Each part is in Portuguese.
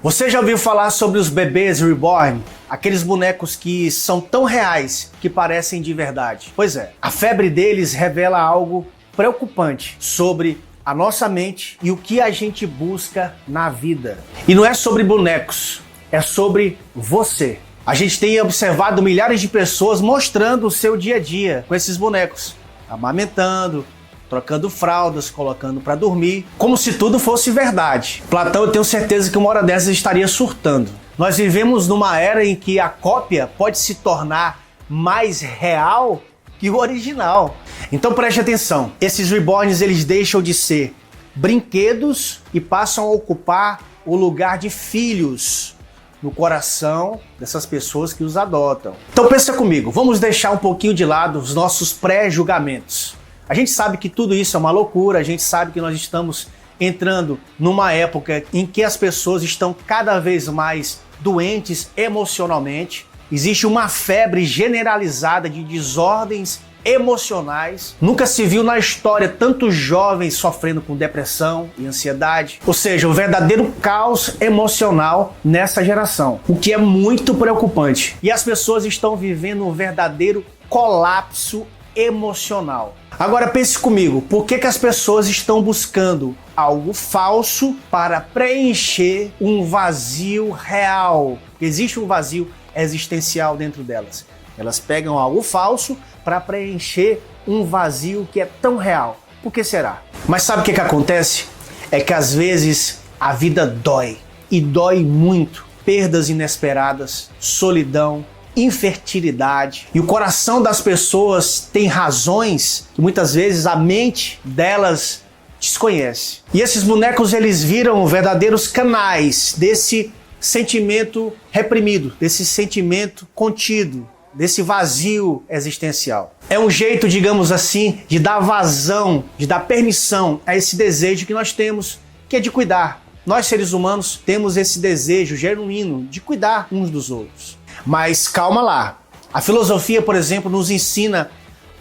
Você já ouviu falar sobre os bebês reborn? Aqueles bonecos que são tão reais que parecem de verdade. Pois é, a febre deles revela algo preocupante sobre a nossa mente e o que a gente busca na vida. E não é sobre bonecos, é sobre você. A gente tem observado milhares de pessoas mostrando o seu dia a dia com esses bonecos, amamentando, trocando fraldas, colocando para dormir, como se tudo fosse verdade. Platão, eu tenho certeza que uma hora dessas estaria surtando. Nós vivemos numa era em que a cópia pode se tornar mais real que o original. Então preste atenção, esses reborns eles deixam de ser brinquedos e passam a ocupar o lugar de filhos no coração dessas pessoas que os adotam. Então pensa comigo, vamos deixar um pouquinho de lado os nossos pré-julgamentos. A gente sabe que tudo isso é uma loucura, a gente sabe que nós estamos entrando numa época em que as pessoas estão cada vez mais doentes emocionalmente. Existe uma febre generalizada de desordens emocionais. Nunca se viu na história tantos jovens sofrendo com depressão e ansiedade. Ou seja, o verdadeiro caos emocional nessa geração, o que é muito preocupante. E as pessoas estão vivendo um verdadeiro colapso emocional. Agora pense comigo, por que as pessoas estão buscando algo falso para preencher um vazio real? Existe um vazio existencial dentro delas. Elas pegam algo falso para preencher um vazio que é tão real. Por que será? Mas sabe o que acontece? É que às vezes a vida dói, e dói muito. Perdas inesperadas, solidão, infertilidade, e o coração das pessoas tem razões que muitas vezes a mente delas desconhece. E esses bonecos eles viram verdadeiros canais desse sentimento reprimido, desse sentimento contido, desse vazio existencial. É um jeito, digamos assim, de dar vazão, de dar permissão a esse desejo que nós temos, que é de cuidar. Nós, seres humanos, temos esse desejo genuíno de cuidar uns dos outros. Mas calma lá. A filosofia, por exemplo, nos ensina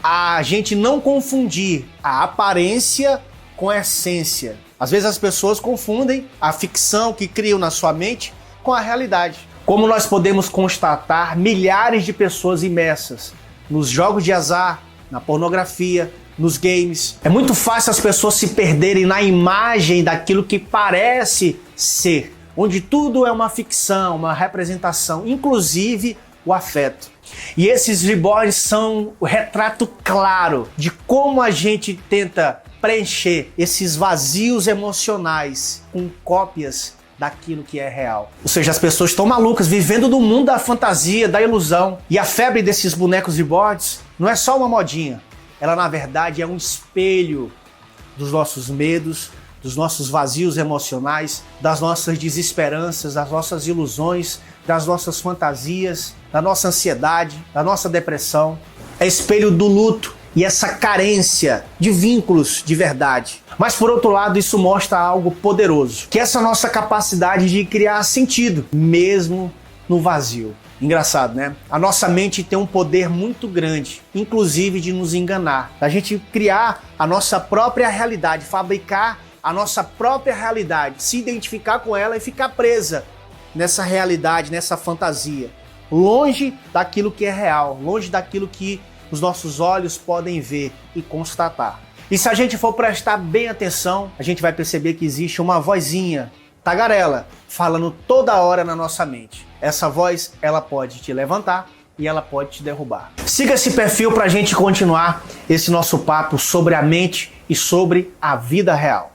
a gente não confundir a aparência com a essência. Às vezes as pessoas confundem a ficção que criam na sua mente com a realidade. Como nós podemos constatar milhares de pessoas imersas nos jogos de azar, na pornografia, nos games. É muito fácil as pessoas se perderem na imagem daquilo que parece ser, onde tudo é uma ficção, uma representação, inclusive o afeto. E esses reborns são o retrato claro de como a gente tenta preencher esses vazios emocionais com cópias daquilo que é real. Ou seja, as pessoas estão malucas, vivendo no mundo da fantasia, da ilusão. E a febre desses bonecos reborns não é só uma modinha. Ela, na verdade, é um espelho dos nossos medos, dos nossos vazios emocionais, das nossas desesperanças, das nossas ilusões, das nossas fantasias, da nossa ansiedade, da nossa depressão. É espelho do luto e essa carência de vínculos de verdade. Mas, por outro lado, isso mostra algo poderoso, que é essa nossa capacidade de criar sentido, mesmo no vazio. Engraçado, né? A nossa mente tem um poder muito grande, inclusive de nos enganar, da gente criar a nossa própria realidade, fabricar a nossa própria realidade, se identificar com ela e ficar presa nessa realidade, nessa fantasia, longe daquilo que é real, longe daquilo que os nossos olhos podem ver e constatar. E se a gente for prestar bem atenção, a gente vai perceber que existe uma vozinha tagarela falando toda hora na nossa mente. Essa voz, ela pode te levantar e ela pode te derrubar. Siga esse perfil para a gente continuar esse nosso papo sobre a mente e sobre a vida real.